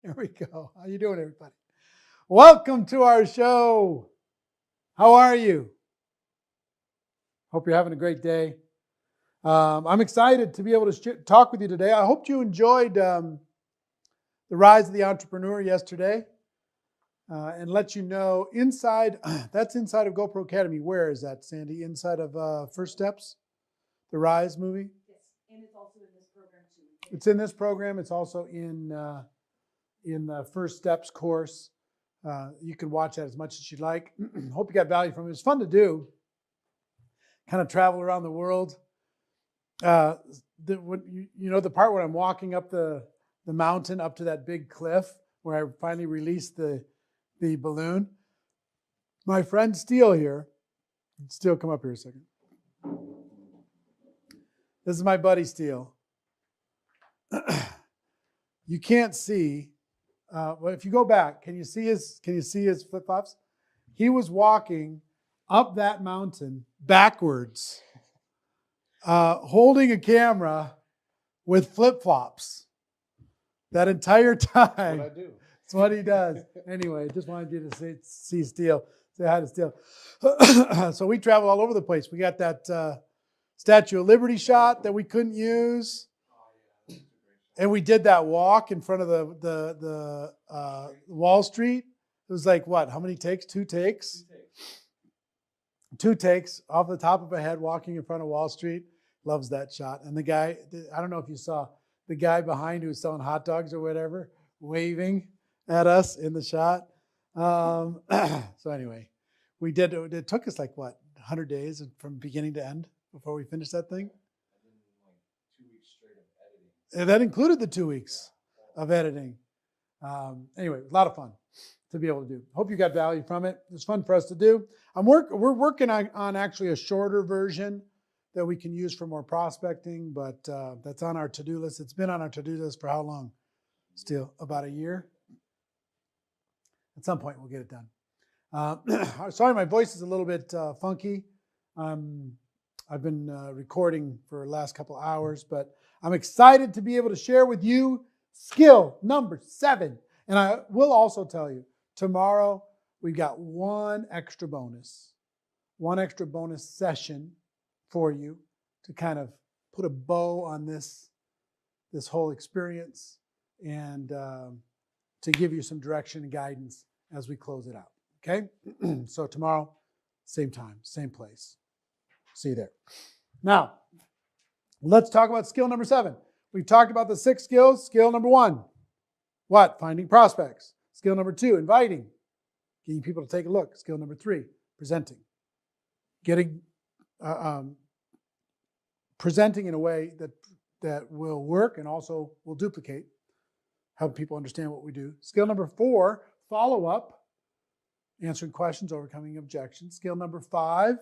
Here we go. How you doing, everybody? Welcome to our show. How are you? Hope you're having a great day. I'm excited to be able to talk with you today. I hope you enjoyed the Rise of the Entrepreneur yesterday, and let you know inside. That's inside of GoPro Academy. Where is that, Sandy? Inside of First Steps, the Rise movie. Yes, and it's also in this program too. It's in this program. It's also in the First Steps course. You can watch that as much as you like. Hope you got value from it. It's fun to do. Kind of travel around the world. The part where I'm walking up the mountain up to that big cliff where I finally released the balloon. My friend Steele here. Steele, come up here a second. This is my buddy Steele. You can't see, but if you go back, can you see his flip-flops? He was walking up that mountain backwards, holding a camera with flip-flops that entire time. What I do. That's what he does. Anyway, just wanted you to see Steele. Say hi to Steele. So we travel all over the place. We got that Statue of Liberty shot that we couldn't use. And we did that walk in front of the Wall Street. It was like, what, how many takes? 2 takes? 2 takes off the top of a head walking in front of Wall Street. Loves that shot. And the guy, I don't know if you saw, the guy behind who was selling hot dogs or whatever, waving at us in the shot. So anyway, we did, it took us like, what, 100 days from beginning to end before we finished that thing? And that included the 2 weeks of editing. Anyway, a lot of fun to be able to do. Hope you got value from it. It's fun for us to do. We're working on actually a shorter version that we can use for more prospecting, but that's on our to-do list. It's been on our to-do list for how long? Still about a year. At some point, we'll get it done. Sorry, my voice is a little bit funky. I've been recording for the last couple hours, but I'm excited to be able to share with you skill number 7. And I will also tell you, tomorrow we've got one extra bonus session for you to kind of put a bow on this whole experience and to give you some direction and guidance as we close it out. Okay? So tomorrow, same time, same place. See you there. Now, let's talk about skill number 7. We've talked about the 6 skills. Skill number 1, what? Finding prospects. Skill number 2, inviting, getting people to take a look. Skill number 3, presenting. Presenting in a way that will work and also will duplicate, help people understand what we do. Skill number 4, follow up, answering questions, overcoming objections. Skill number 5,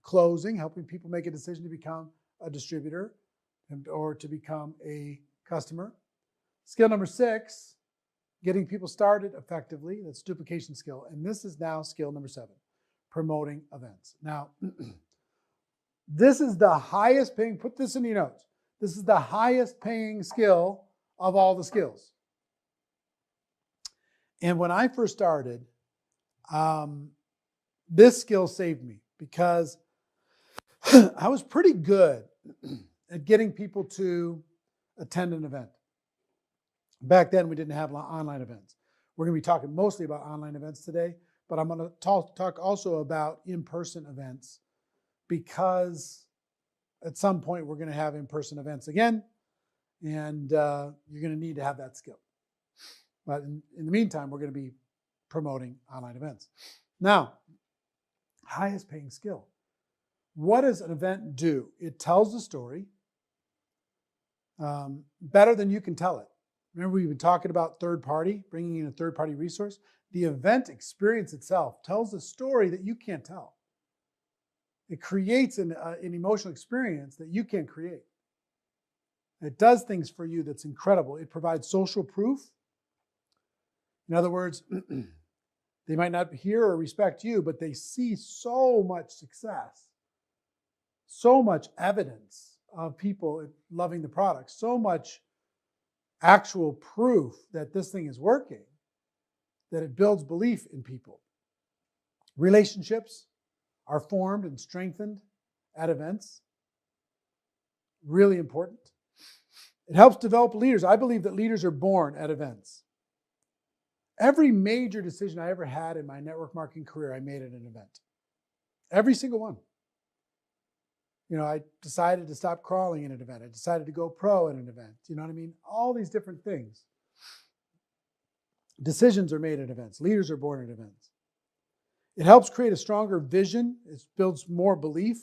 closing, helping people make a decision to become a distributor or to become a customer. Skill number 6, getting people started effectively. That's duplication skill. And this is now skill number 7, promoting events. Now, this is the highest paying, put this in your notes. This is the highest paying skill of all the skills. And when I first started, this skill saved me because I was pretty good at getting people to attend an event. Back then, we didn't have online events. We're going to be talking mostly about online events today, but I'm going to talk also about in-person events because at some point we're going to have in-person events again, and you're going to need to have that skill. But in the meantime, we're going to be promoting online events. Now, highest paying skill. What does an event do? It tells the story better than you can tell it. Remember, we've been talking about third party, bringing in a third party resource. The event experience itself tells a story that you can't tell. It creates an emotional experience that you can't create. It does things for you that's incredible. It provides social proof. In other words, they might not hear or respect you, but they see so much success, so much evidence of people loving the product, so much actual proof that this thing is working, that it builds belief in people. Relationships are formed and strengthened at events. Really important. It helps develop leaders. I believe that leaders are born at events. Every major decision I ever had in my network marketing career, I made at an event. Every single one. I decided to stop crawling in an event. I decided to go pro in an event. You know what I mean? All these different things. Decisions are made at events. Leaders are born at events. It helps create a stronger vision. It builds more belief.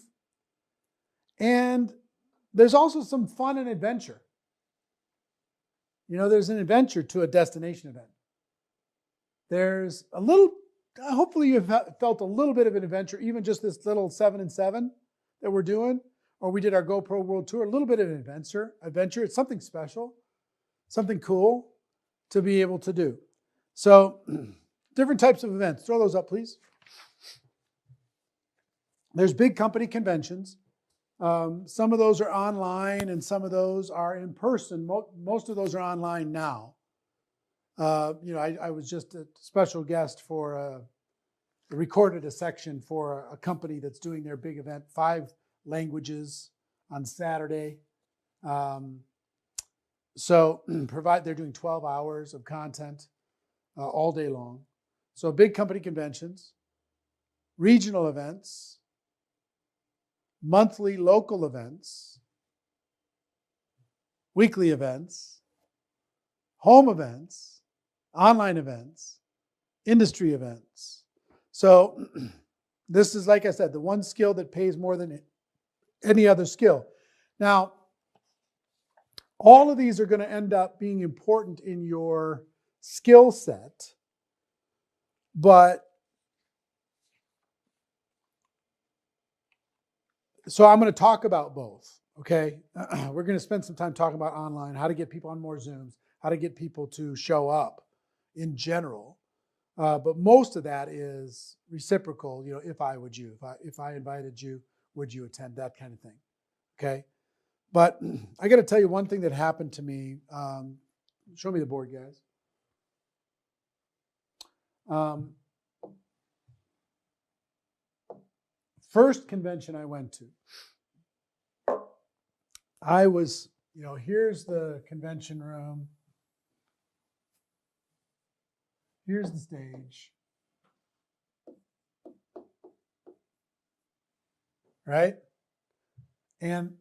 And there's also some fun and adventure. There's an adventure to a destination event. There's a little, hopefully you've felt a little bit of an adventure, even just this little 7 and 7 that we're doing, or we did our GoPro World Tour, a little bit of an adventure. It's something special, something cool to be able to do. So different types of events. Throw those up, please. There's big company conventions. Some of those are online and some of those are in person. Most of those are online now. I was just a special guest for recorded a section for a company that's doing their big event, 5 languages on Saturday. So they're doing 12 hours of content all day long. So big company conventions, regional events, monthly local events, weekly events, home events, online events, industry events. So this is, like I said, the one skill that pays more than any other skill. Now, all of these are going to end up being important in your skill set, but so I'm going to talk about both, okay? We're going to spend some time talking about online, how to get people on more Zooms, how to get people to show up in general. But most of that is reciprocal, if I would you, if I invited you, would you attend, that kind of thing, okay? But I got to tell you one thing that happened to me. Show me the board, guys. First convention I went to, I was, here's the convention room. Here's the stage. Right? And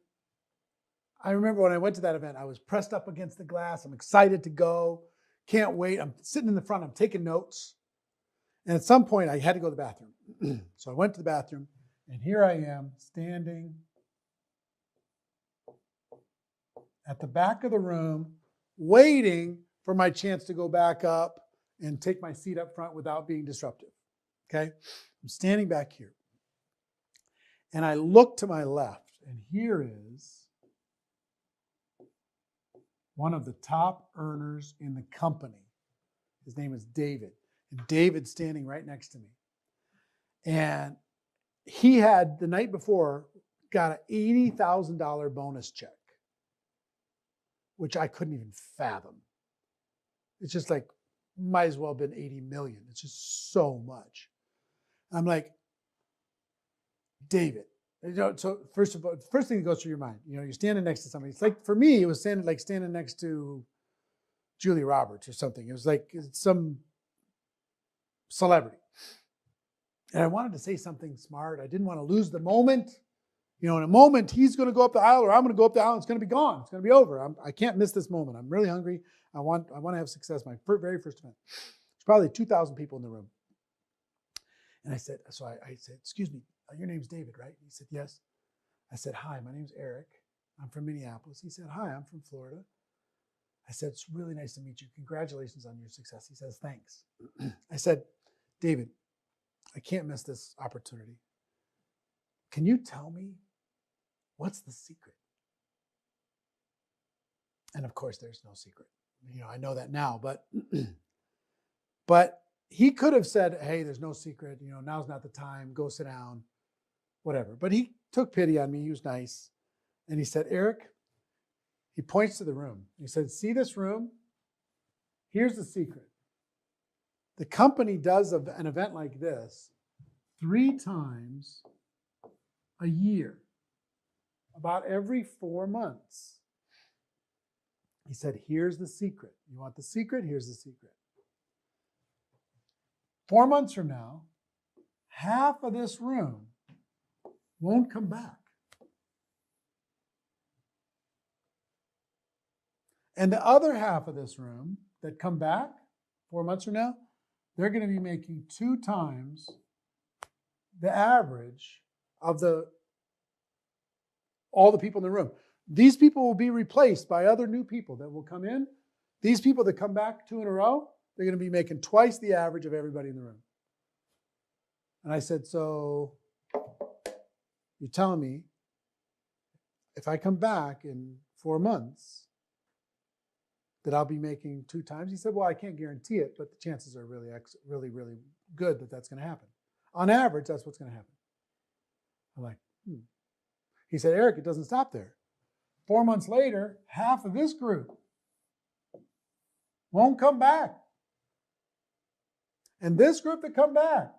I remember when I went to that event, I was pressed up against the glass. I'm excited to go. Can't wait. I'm sitting in the front. I'm taking notes. And at some point, I had to go to the bathroom. So I went to the bathroom. And here I am standing at the back of the room, waiting for my chance to go back up and take my seat up front without being disruptive. Okay? I'm standing back here. And I look to my left, and here is one of the top earners in the company. His name is David. And David's standing right next to me. And he had, the night before, got an $80,000 bonus check, which I couldn't even fathom. It's just like, might as well have been 80 million. It's just so much. I'm like, David. So first of all, first thing that goes through your mind, you're standing next to somebody. It's like, for me, it was standing next to Julia Roberts or something. It was like some celebrity. And I wanted to say something smart. I didn't want to lose the moment. In a moment, he's going to go up the aisle or I'm going to go up the aisle. It's going to be gone. It's going to be over. I can't miss this moment. I'm really hungry. I want to have success. My very first event. There's probably 2,000 people in the room. And I said, excuse me, your name's David, right? He said, yes. I said, hi, my name's Eric. I'm from Minneapolis. He said, hi, I'm from Florida. I said, it's really nice to meet you. Congratulations on your success. He says, thanks. I said, David, I can't miss this opportunity. Can you tell me what's the secret? And of course, there's no secret. I know that now, but he could have said, hey, there's no secret. Now's not the time. Go sit down, whatever. But he took pity on me. He was nice. And he said, Eric, He points to the room. He said, see this room? Here's the secret. The company does an event like this 3 times a year, about every 4 months. He said, here's the secret. You want the secret? Here's the secret. 4 months from now, half of this room won't come back. And the other half of this room that come back 4 months from now, they're going to be making 2 times the average of all the people in the room. These people will be replaced by other new people that will come in. These people that come back 2 in a row, they're going to be making twice the average of everybody in the room. And I said, so you're telling me if I come back in 4 months that I'll be making 2 times? He said, well, I can't guarantee it, but the chances are really, really good that that's going to happen. On average, that's what's going to happen. I'm like, He said, Eric, it doesn't stop there. 4 months later, half of this group won't come back. And this group that come back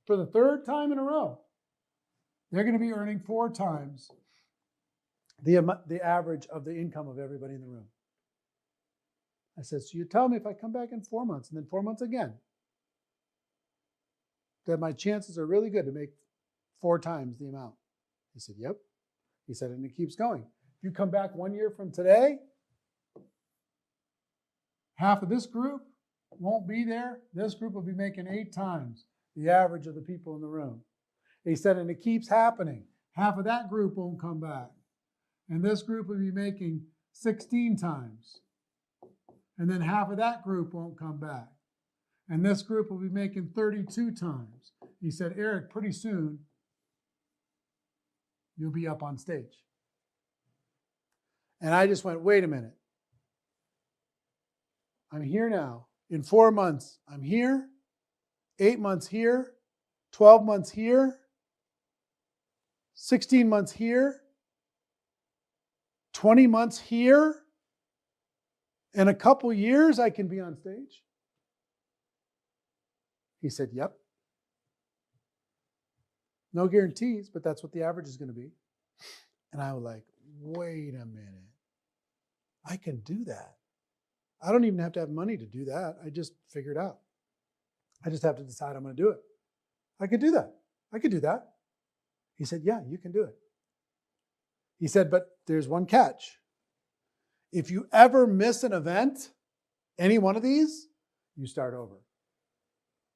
for the 3rd time in a row, they're going to be earning 4 times the average of the income of everybody in the room. I said, so you tell me if I come back in 4 months and then 4 months again, that my chances are really good to make 4 times the amount. He said, yep. He said, and it keeps going. If you come back 1 year from today, half of this group won't be there. This group will be making 8 times the average of the people in the room. He said, and it keeps happening. Half of that group won't come back. And this group will be making 16 times. And then half of that group won't come back. And this group will be making 32 times. He said, Eric, pretty soon, you'll be up on stage. And I just went, wait a minute. I'm here now. In 4 months, I'm here. 8 months here. 12 months here. 16 months here. 20 months here. In a couple years, I can be on stage. He said, yep. No guarantees, but that's what the average is going to be. And I was like, wait a minute. I can do that. I don't even have to have money to do that. I just figure it out. I just have to decide I'm going to do it. I could do that. I could do that. He said, yeah, you can do it. He said, but there's one catch. If you ever miss an event, any one of these, you start over.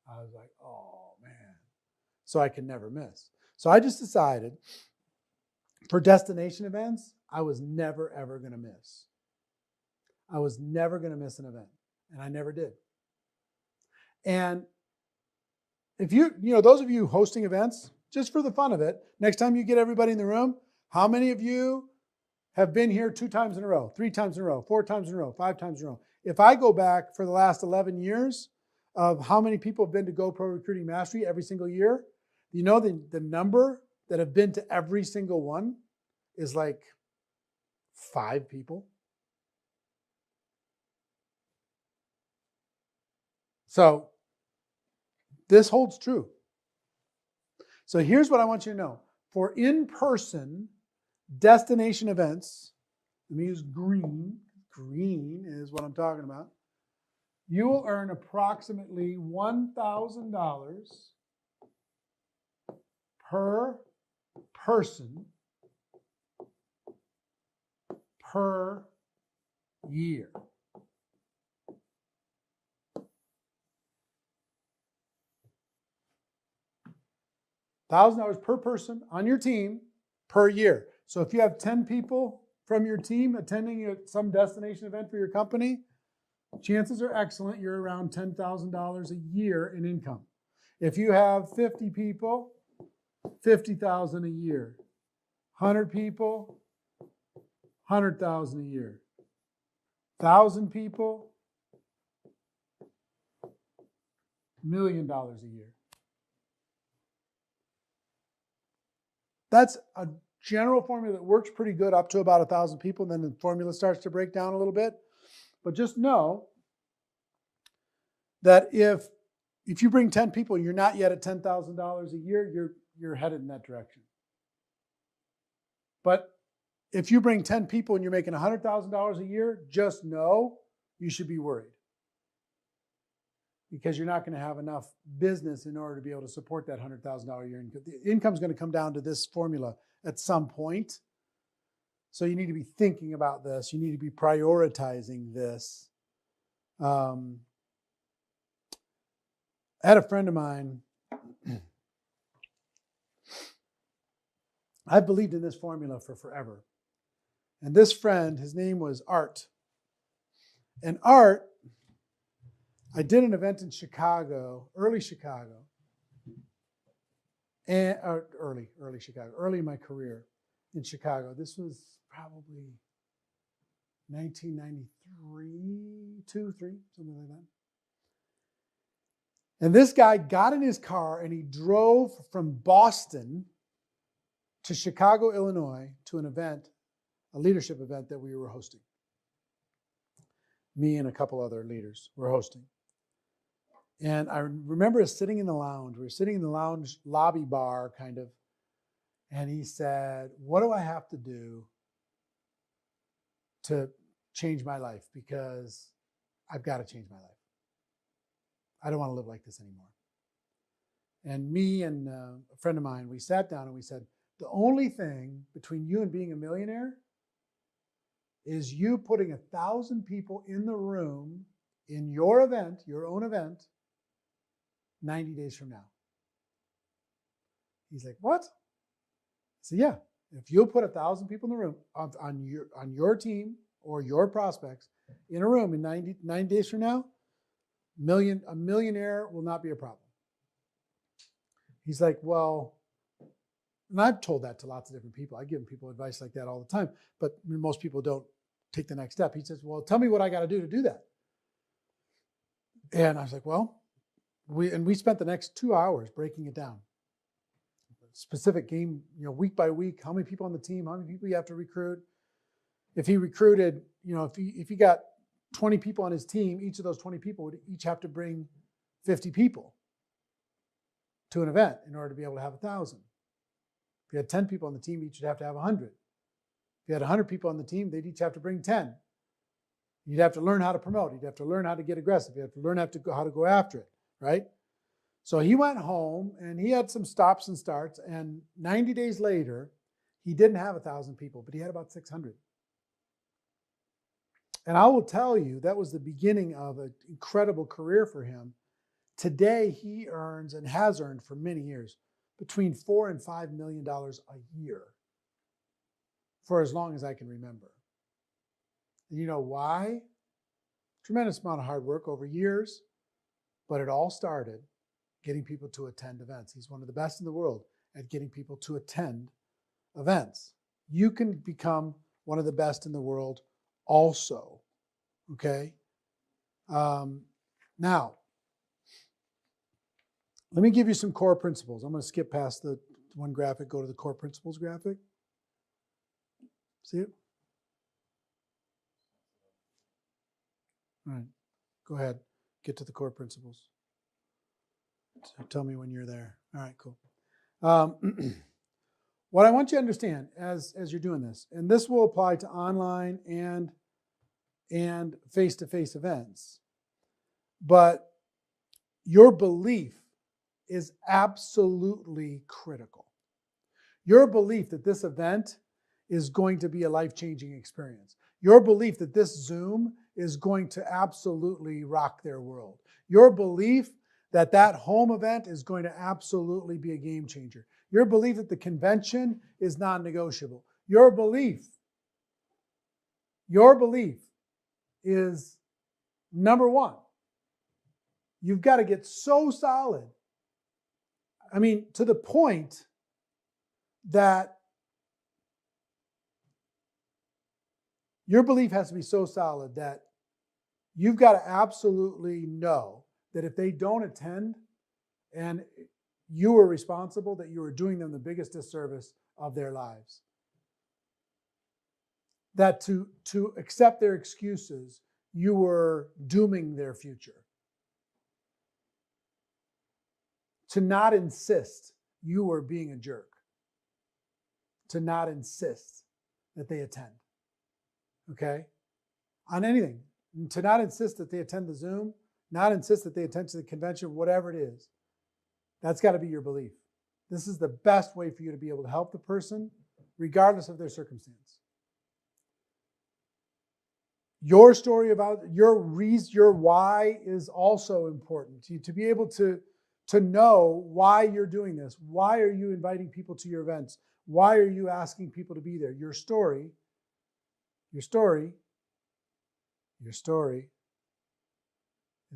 I was like, oh, man. So I can never miss. So I just decided for destination events, I was never, ever going to miss. I was never going to miss an event. And I never did. And if those of you hosting events, just for the fun of it, next time you get everybody in the room, how many of you have been here 2 times in a row, 3 times in a row, 4 times in a row, 5 times in a row? If I go back for the last 11 years of how many people have been to GoPro Recruiting Mastery every single year, you know the number that have been to every single one is like 5 people. So this holds true. So here's what I want you to know. For in-person destination events, let me use green. Green is what I'm talking about. You will earn approximately $1,000 per person per year. $1,000 per person on your team per year. So if you have 10 people from your team attending some destination event for your company, chances are excellent you're around $10,000 a year in income. If you have 50 people, $50,000 a year. 100 people, $100,000 a year. 1,000 people, $1 million a year. That's a general formula that works pretty good up to about 1,000 people, and then the formula starts to break down a little bit. But just know that if you bring 10 people and you're not yet at $10,000 a year, you're headed in that direction. But if you bring 10 people and you're making $100,000 a year, just know you should be worried, because you're not going to have enough business in order to be able to support that $100,000 a year income. The income is going to come down to this formula at some point. So you need to be thinking about this. You need to be prioritizing this. I had a friend of mine. I've believed in this formula for forever. And this friend, his name was Art. And Art, I did an event in Chicago, early Chicago, and early in my career in Chicago. This was probably 1993, 2, 3, something like that. And this guy got in his car and he drove from Boston to Chicago, Illinois, to an event, a leadership event that we were hosting. Me and a couple other leaders were hosting. And I remember us sitting in the lounge. We were sitting in the lounge lobby bar, kind of. And he said, "What do I have to do to change my life? Because I've got to change my life. I don't want to live like this anymore." And me and a friend of mine, we sat down and we said, the only thing between you and being a millionaire is you putting 1,000 people in the room in your event, your own event, 90 days from now. He's like, "What?" I said, "Yeah, if you'll put 1,000 people in the room on your team or your prospects in a room in 90 days from now, a millionaire will not be a problem." He's like, "Well," and I've told that to lots of different people. I give people advice like that all the time, but most people don't take the next step. He says, "Well, tell me what I got to do that." And I was like, "Well," we spent the next 2 hours breaking it down. Specific game, week by week, how many people on the team, how many people you have to recruit. If he recruited, if he got 20 people on his team, each of those 20 people would each have to bring 50 people to an event in order to be able to have 1,000. If you had 10 people on the team, each would have to have 100. If you had 100 people on the team, they'd each have to bring 10. You'd have to learn how to promote. You'd have to learn how to get aggressive. You have to learn how to go after it, right? So he went home and he had some stops and starts. And 90 days later, he didn't have 1,000 people, but he had about 600. And I will tell you, that was the beginning of an incredible career for him. Today, he earns and has earned for many years between $4 and $5 million a year for as long as I can remember. And you know why? Tremendous amount of hard work over years, but it all started getting people to attend events. He's one of the best in the world at getting people to attend events. You can become one of the best in the world also, okay? Now, let me give you some core principles. I'm going to skip past the one graphic, go to the core principles graphic. See it? All right, go ahead. Get to the core principles. So tell me when you're there. All right, cool. What I want you to understand as you're doing this, and this will apply to online and face-to-face events, but your belief is absolutely critical. Your belief that this event is going to be a life-changing experience. Your belief that this Zoom is going to absolutely rock their world. Your belief that that home event is going to absolutely be a game changer. Your belief that the convention is non-negotiable. Your belief is number one. You've got to get so solid. I mean, to the point that your belief has to be so solid that you've got to absolutely know that if they don't attend and you are responsible, that you are doing them the biggest disservice of their lives. that to accept their excuses, you were dooming their future. To not insist, you were being a jerk. To not insist that they attend. Okay? On anything. To not insist that they attend the Zoom, not insist that they attend to the convention, whatever it is. That's got to be your belief. This is the best way for you to be able to help the person, regardless of their circumstance. Your story about your reason, your why is also important. To be able to know why you're doing this. Why are you inviting people to your events? Why are you asking people to be there? Your story is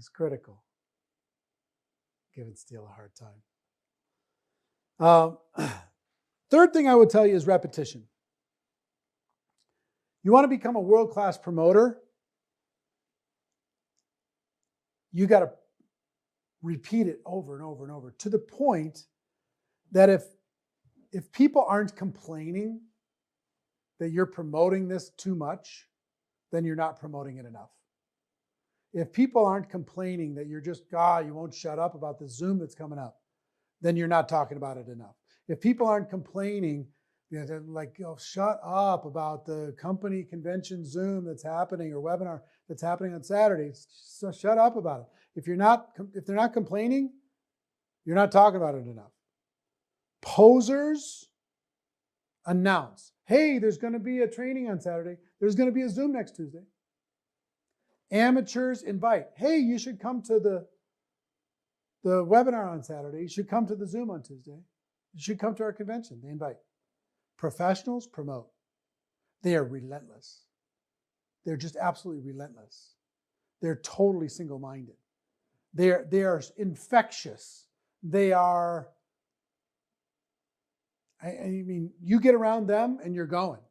critical. Giving Steele a hard time. Third thing I would tell you is repetition. You want to become a world-class promoter, you got to repeat it over and over and over to the point that if people aren't complaining that you're promoting this too much, then you're not promoting it enough. If people aren't complaining that you're just, God, you won't shut up about the Zoom that's coming up, then you're not talking about it enough. If people aren't complaining, like, shut up about the company convention Zoom that's happening or webinar that's happening on Saturday, so shut up about it. If they're not complaining, you're not talking about it enough. Posers announce, hey, there's going to be a training on Saturday. There's going to be a Zoom next Tuesday. Amateurs invite, hey, you should come to the webinar on Saturday. You should come to the Zoom on Tuesday. You should come to our convention. They invite. Professionals promote. They are relentless. They're just absolutely relentless. They're totally single-minded. They are infectious. They are, I mean, you get around them and you're going.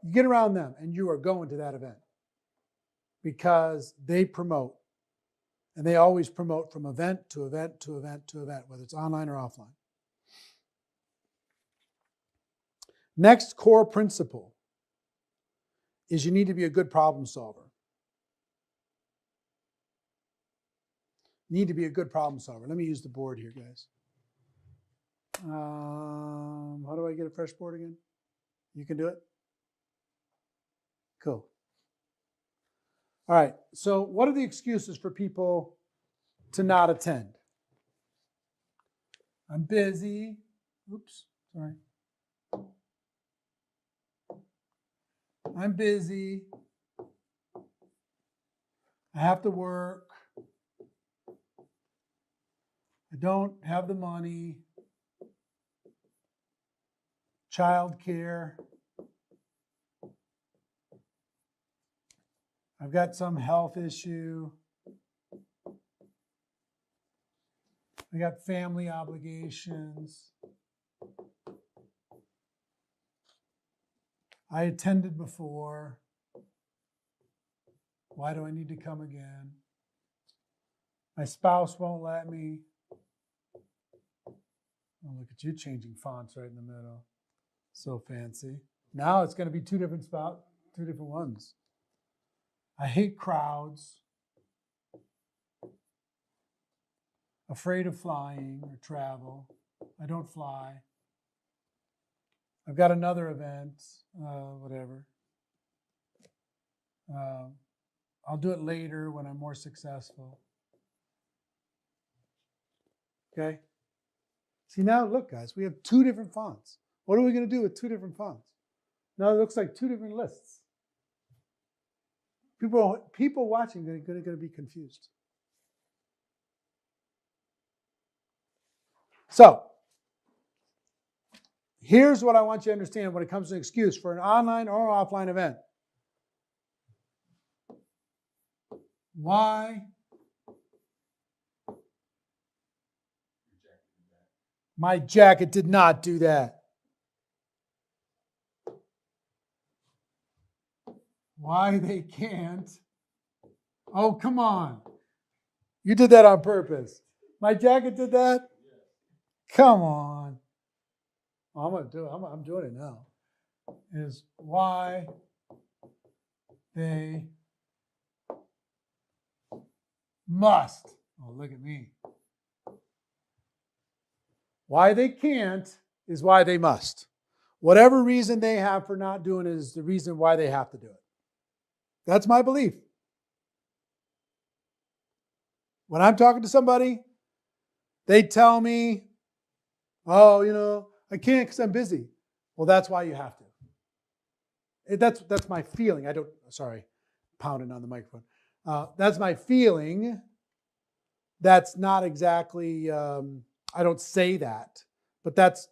You get around them and you are going to that event because they promote. And they always promote from event to event to event to event, whether it's online or offline. Next core principle is you need to be a good problem solver. You need to be a good problem solver. Let me use the board here, guys. How do I get a fresh board again? You can do it? Cool. All right, so what are the excuses for people to not attend? I'm busy. Oops, sorry. I'm busy. I have to work. I don't have the money. Childcare. I've got some health issue. I got family obligations. I attended before. Why do I need to come again? My spouse won't let me. Oh, look at you changing fonts right in the middle. So fancy. Now it's going to be two different ones. I hate crowds. Afraid of flying or travel. I don't fly. I've got another event, whatever. I'll do it later when I'm more successful. Okay? See now, look guys, we have two different fonts. What are we going to do with two different fonts? Now it looks like two different lists. People watching are going to be confused. So, here's what I want you to understand when it comes to an excuse for an online or offline event. Why? My jacket did not do that. Why they can't? Oh, come on. You did that on purpose. My jacket did that? Come on. I'm going to do it. I'm doing it now. is why they must. Oh, look at me. Why they can't is why they must. Whatever reason they have for not doing it is the reason why they have to do it. That's my belief. When I'm talking to somebody, they tell me, oh, I can't because I'm busy. Well, that's why you have to. That's my feeling. Pounding on the microphone. That's my feeling. That's not exactly, I don't say that, but that's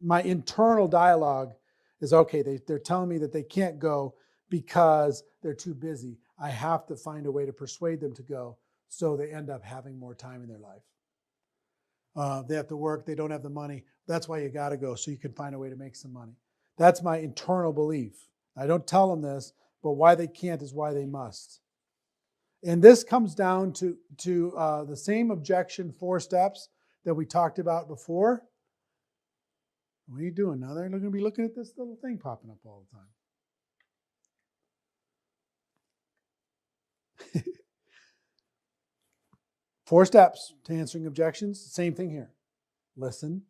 my internal dialogue is, okay, they're telling me that they can't go because they're too busy. I have to find a way to persuade them to go so they end up having more time in their life. They have to work. They don't have the money. That's why you got to go, so you can find a way to make some money. That's my internal belief. I don't tell them this, but why they can't is why they must. And this comes down to the same objection 4 steps that we talked about before. What are you doing now? They're going to be looking at this little thing popping up all the time. 4 steps to answering objections. Same thing here. Listen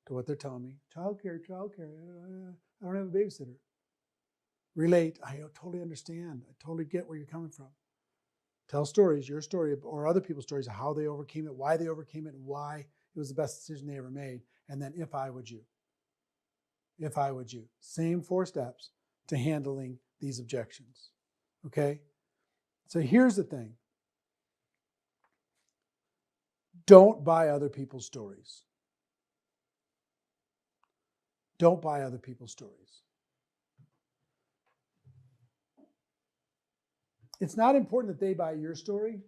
to what they're telling me. Childcare. I don't have a babysitter. Relate. I totally understand. I totally get where you're coming from. Tell stories, your story, or other people's stories of how they overcame it, why they overcame it, and why it was the best decision they ever made. And then, if I would you. If I would you. Same 4 steps to handling these objections. Okay? So here's the thing. Don't buy other people's stories. Don't buy other people's stories. It's not important that they buy your story.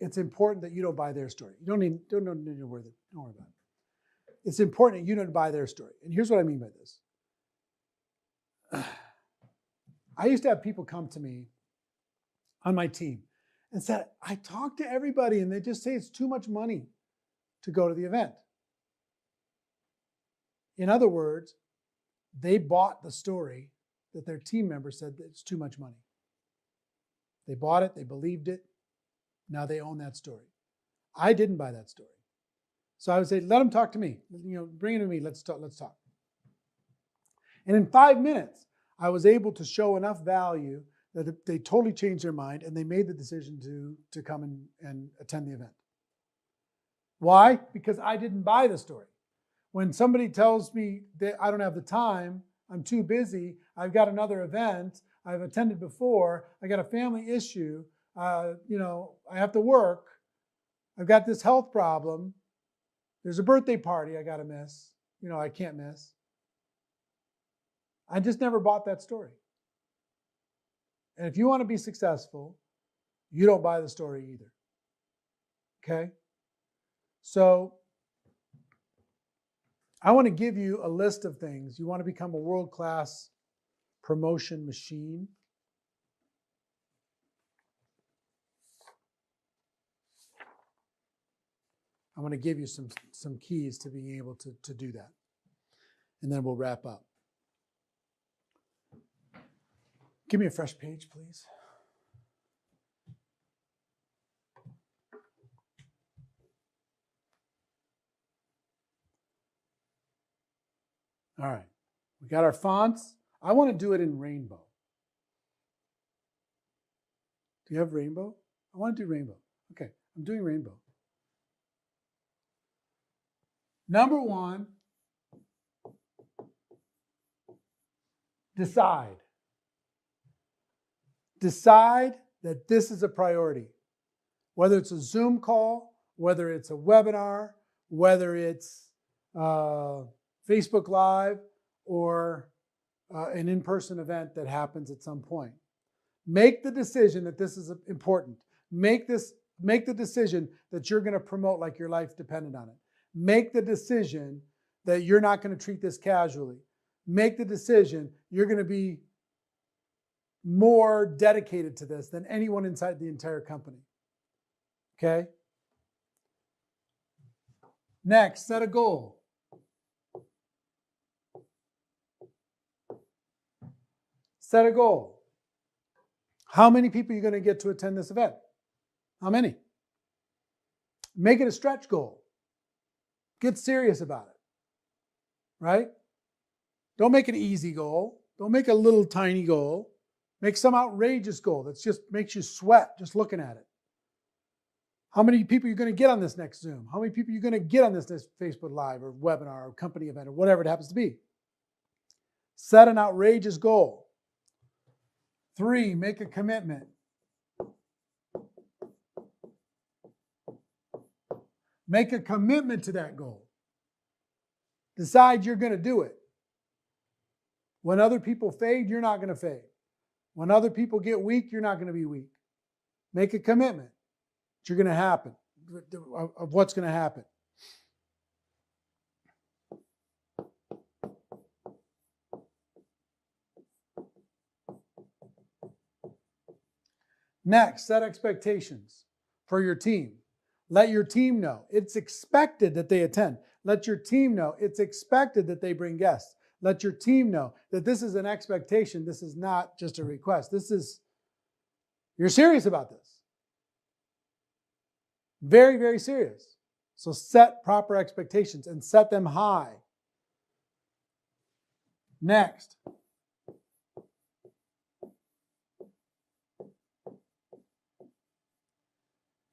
It's important that you don't buy their story. You don't need to worry about it. It's important that you don't buy their story. And here's what I mean by this. I used to have people come to me on my team and said, I talk to everybody and they just say it's too much money to go to the event. In other words, they bought the story that their team member said that it's too much money. They bought it, they believed it, now they own that story. I didn't buy that story. So I would say, let them talk to me. Bring it to me, let's talk. And in 5 minutes, I was able to show enough value that they totally changed their mind and they made the decision to come and attend the event. Why? Because I didn't buy the story. When somebody tells me that I don't have the time, I'm too busy, I've got another event, I've attended before, I got a family issue, I have to work, I've got this health problem, there's a birthday party I got to miss, I can't miss. I just never bought that story. And if you want to be successful, you don't buy the story either. Okay? So I want to give you a list of things. You want to become a world-class promotion machine. I want to give you some keys to being able to do that. And then we'll wrap up. Give me a fresh page, please. All right. We got our fonts. I want to do it in rainbow. Do you have rainbow? I want to do rainbow. Okay, I'm doing rainbow. Number 1, decide. Decide that this is a priority. Whether it's a Zoom call, whether it's a webinar, whether it's Facebook Live, or an in-person event that happens at some point. Make the decision that this is important. Make the decision that you're going to promote like your life's dependent on it. Make the decision that you're not going to treat this casually. Make the decision you're going to be more dedicated to this than anyone inside the entire company. Okay? Next, set a goal. Set a goal. How many people are you going to get to attend this event? How many? Make it a stretch goal. Get serious about it, right? Don't make an easy goal. Don't make a little tiny goal. Make some outrageous goal that just makes you sweat just looking at it. How many people are you going to get on this next Zoom? How many people are you going to get on this next Facebook Live or webinar or company event or whatever it happens to be? Set an outrageous goal. 3, make a commitment. Make a commitment to that goal. Decide you're going to do it. When other people fade, you're not going to fade. When other people get weak, you're not going to be weak. Make a commitment that you're going to happen, of what's going to happen. Next, set expectations for your team. Let your team know it's expected that they attend. Let your team know it's expected that they bring guests. Let your team know that this is an expectation. This is not just a request. You're serious about this. Very, very serious. So set proper expectations and set them high. Next.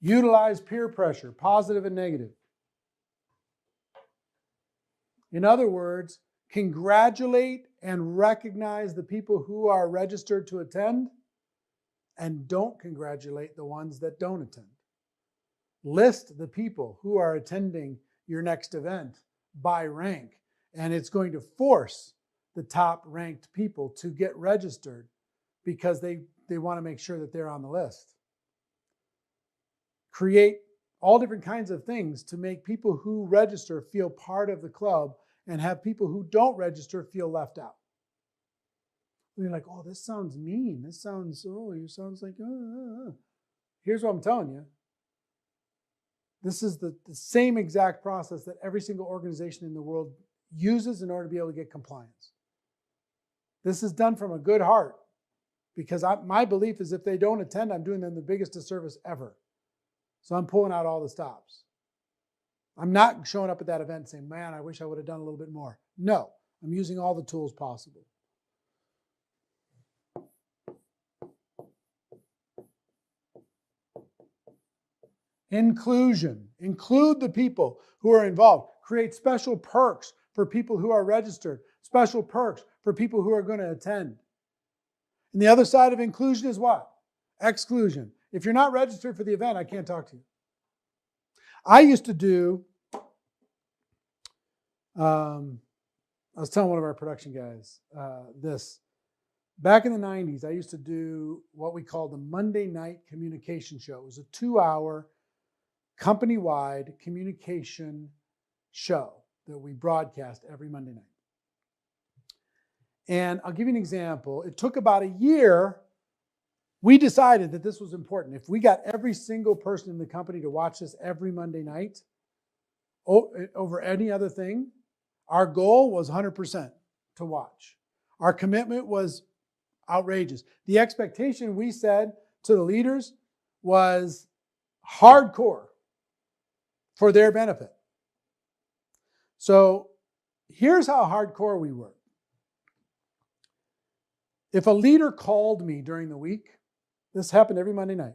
Utilize peer pressure, positive and negative. In other words, congratulate and recognize the people who are registered to attend and don't congratulate the ones that don't attend. List the people who are attending your next event by rank, and it's going to force the top ranked people to get registered because they want to make sure that they're on the list. Create all different kinds of things to make people who register feel part of the club and have people who don't register feel left out. And you're like, oh, this sounds mean. This sounds, you sounds like, Here's what I'm telling you. This is the same exact process that every single organization in the world uses in order to be able to get compliance. This is done from a good heart because my belief is if they don't attend, I'm doing them the biggest disservice ever. So I'm pulling out all the stops. I'm not showing up at that event saying, man, I wish I would have done a little bit more. No, I'm using all the tools possible. Inclusion. Include the people who are involved. Create special perks for people who are registered. Special perks for people who are going to attend. And the other side of inclusion is what? Exclusion. If you're not registered for the event, I can't talk to you. I used to do, I was telling one of our production guys this. Back in the 90s, I used to do what we called the Monday Night Communication Show. It was a 2-hour company-wide communication show that we broadcast every Monday night. And I'll give you an example. It took about a year. We decided that this was important. If we got every single person in the company to watch this every Monday night over any other thing, our goal was 100% to watch. Our commitment was outrageous. The expectation we said to the leaders was hardcore for their benefit. So here's how hardcore we were. If a leader called me during the week, this happened every Monday night,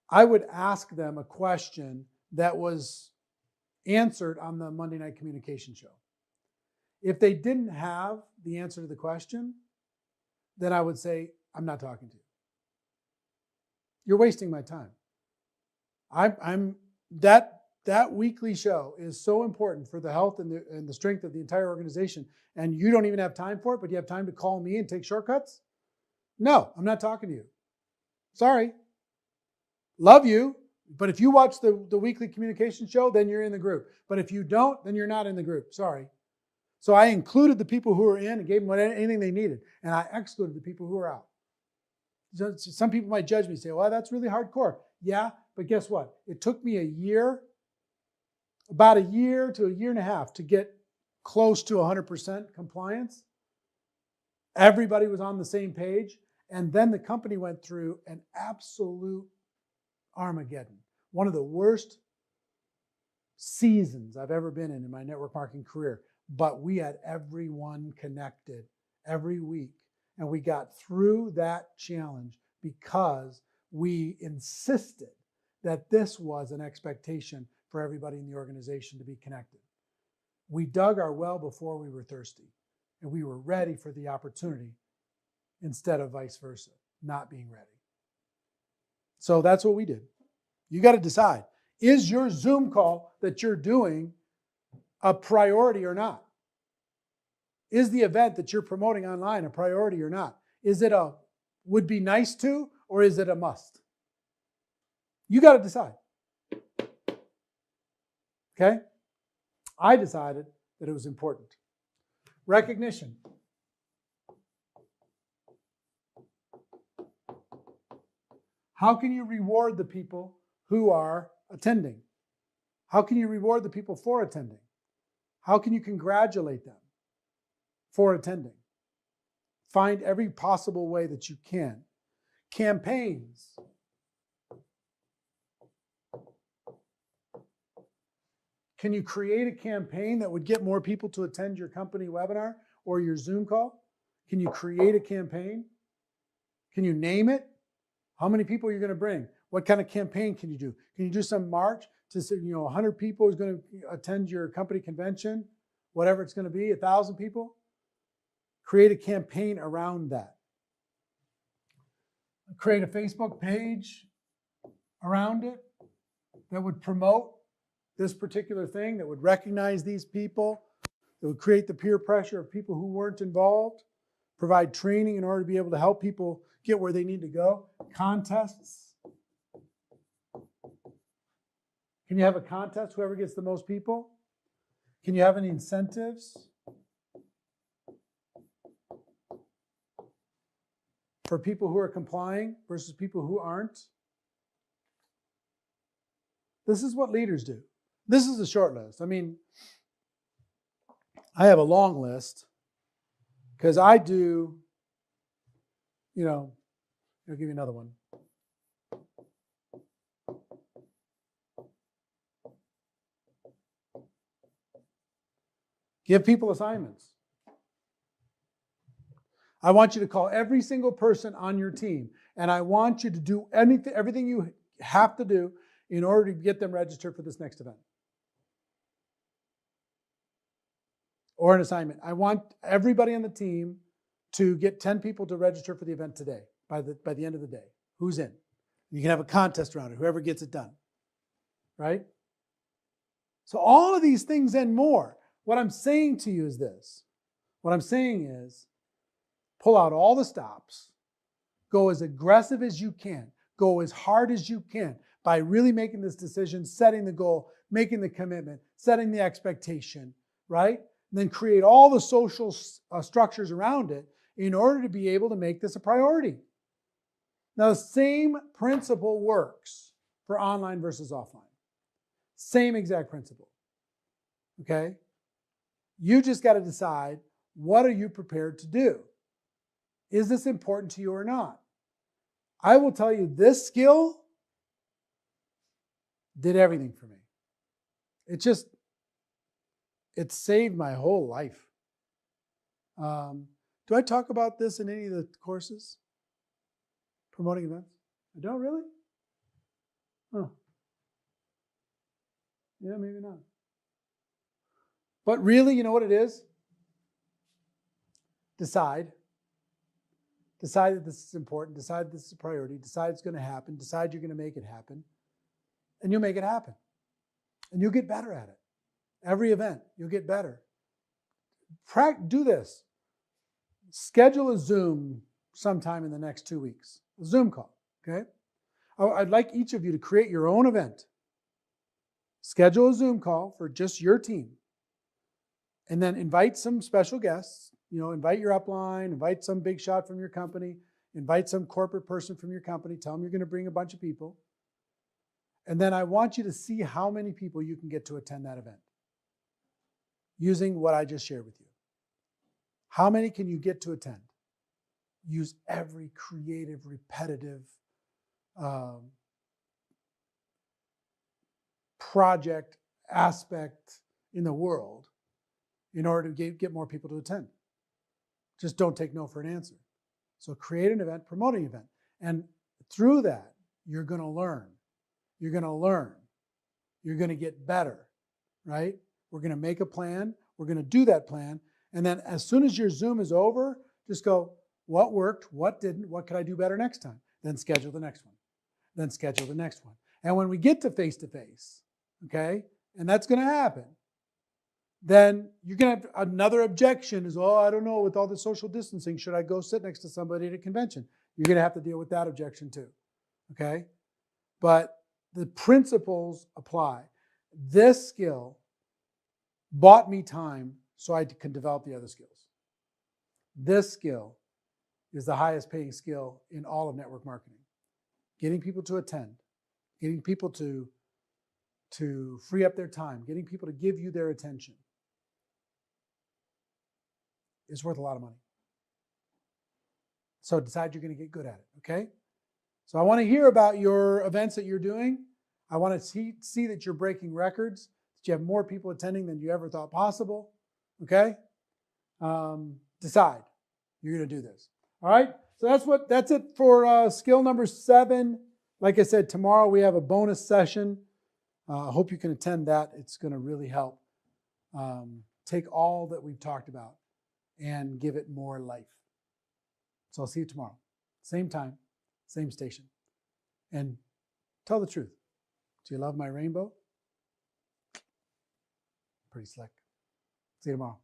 I would ask them a question that was answered on the Monday Night Communication Show. If they didn't have the answer to the question, then I would say, I'm not talking to you. You're wasting my time. That weekly show is so important for the health and the strength of the entire organization, and you don't even have time for it, but you have time to call me and take shortcuts? No, I'm not talking to you. Sorry. Love you, but if you watch the weekly communication show, then you're in the group. But if you don't, then you're not in the group. Sorry. So I included the people who were in and gave them anything they needed, and I excluded the people who were out. So some people might judge me and say, well, that's really hardcore. Yeah, but guess what? It took me about a year to a year and a half to get close to 100% compliance. Everybody was on the same page. And then the company went through an absolute Armageddon. One of the worst seasons I've ever been in my network marketing career. But we had everyone connected every week. And we got through that challenge because we insisted that this was an expectation for everybody in the organization to be connected. We dug our well before we were thirsty, and we were ready for the opportunity instead of vice versa, not being ready. So that's what we did. You got to decide, is your Zoom call that you're doing a priority or not? Is the event that you're promoting online a priority or not? Is it a would be nice to, or is it a must? You got to decide. Okay? I decided that it was important. Recognition. How can you reward the people who are attending? How can you reward the people for attending? How can you congratulate them for attending? Find every possible way that you can. Campaigns. Can you create a campaign that would get more people to attend your company webinar or your Zoom call? Can you create a campaign? Can you name it? How many people are you going to bring? What kind of campaign can you do? Can you do some march to say, 100 people is going to attend your company convention, whatever it's going to be, 1,000 people? Create a campaign around that. Create a Facebook page around it that would promote this particular thing, that would recognize these people, that would create the peer pressure of people who weren't involved, provide training in order to be able to help people get where they need to go. Contests. Can you have a contest, whoever gets the most people? Can you have any incentives for people who are complying versus people who aren't? This is what leaders do. This is a short list. I mean, I have a long list because I do, I'll give you another one. Give people assignments. I want you to call every single person on your team, and I want you to do everything you have to do in order to get them registered for this next event. Or an assignment. I want everybody on the team to get 10 people to register for the event today, by the end of the day. Who's in? You can have a contest around it, whoever gets it done. Right? So all of these things and more. What I'm saying to you is this. What I'm saying is, pull out all the stops. Go as aggressive as you can. Go as hard as you can by really making this decision, setting the goal, making the commitment, setting the expectation, right? And then create all the social structures around it in order to be able to make this a priority. Now, the same principle works for online versus offline. Same exact principle. Okay? You just got to decide, what are you prepared to do? Is this important to you or not? I will tell you, this skill did everything for me. It saved my whole life. Do I talk about this in any of the courses? Promoting events? I don't really? Huh. Yeah, maybe not. But really, you know what it is? Decide. Decide that this is important. Decide that this is a priority. Decide it's going to happen. Decide you're going to make it happen. And you'll make it happen. And you'll get better at it. Every event, you'll get better. Do this. Schedule a Zoom sometime in the next 2 weeks. A Zoom call, okay? I'd like each of you to create your own event. Schedule a Zoom call for just your team. And then invite some special guests. Invite your upline, invite some big shot from your company, invite some corporate person from your company, tell them you're going to bring a bunch of people. And then I want you to see how many people you can get to attend that event using what I just shared with you. How many can you get to attend? use every creative, repetitive project aspect in the world in order to get more people to attend. Just don't take no for an answer. So create an event, promote an event. And through that, you're going to learn. You're going to learn. You're going to get better, right? We're going to make a plan. We're going to do that plan. And then as soon as your Zoom is over, just go, what worked? What didn't? What could I do better next time? Then schedule the next one. Then schedule the next one. And when we get to face-to-face, okay, and that's going to happen, then you're going to have another objection is, oh, I don't know, with all the social distancing, should I go sit next to somebody at a convention? You're going to have to deal with that objection too, okay? But the principles apply. This skill bought me time so I can develop the other skills. This skill is the highest paying skill in all of network marketing. Getting people to attend, getting people to free up their time, getting people to give you their attention is worth a lot of money. So decide you're going to get good at it, okay? So I want to hear about your events that you're doing. I want to see that you're breaking records, that you have more people attending than you ever thought possible, okay? Decide you're going to do this. All right? So that's it for skill number 7. Like I said, tomorrow we have a bonus session. I hope you can attend that. It's going to really help take all that we've talked about and give it more life. So I'll see you tomorrow. Same time, same station. And tell the truth. Do you love my rainbow? Pretty slick. See you tomorrow.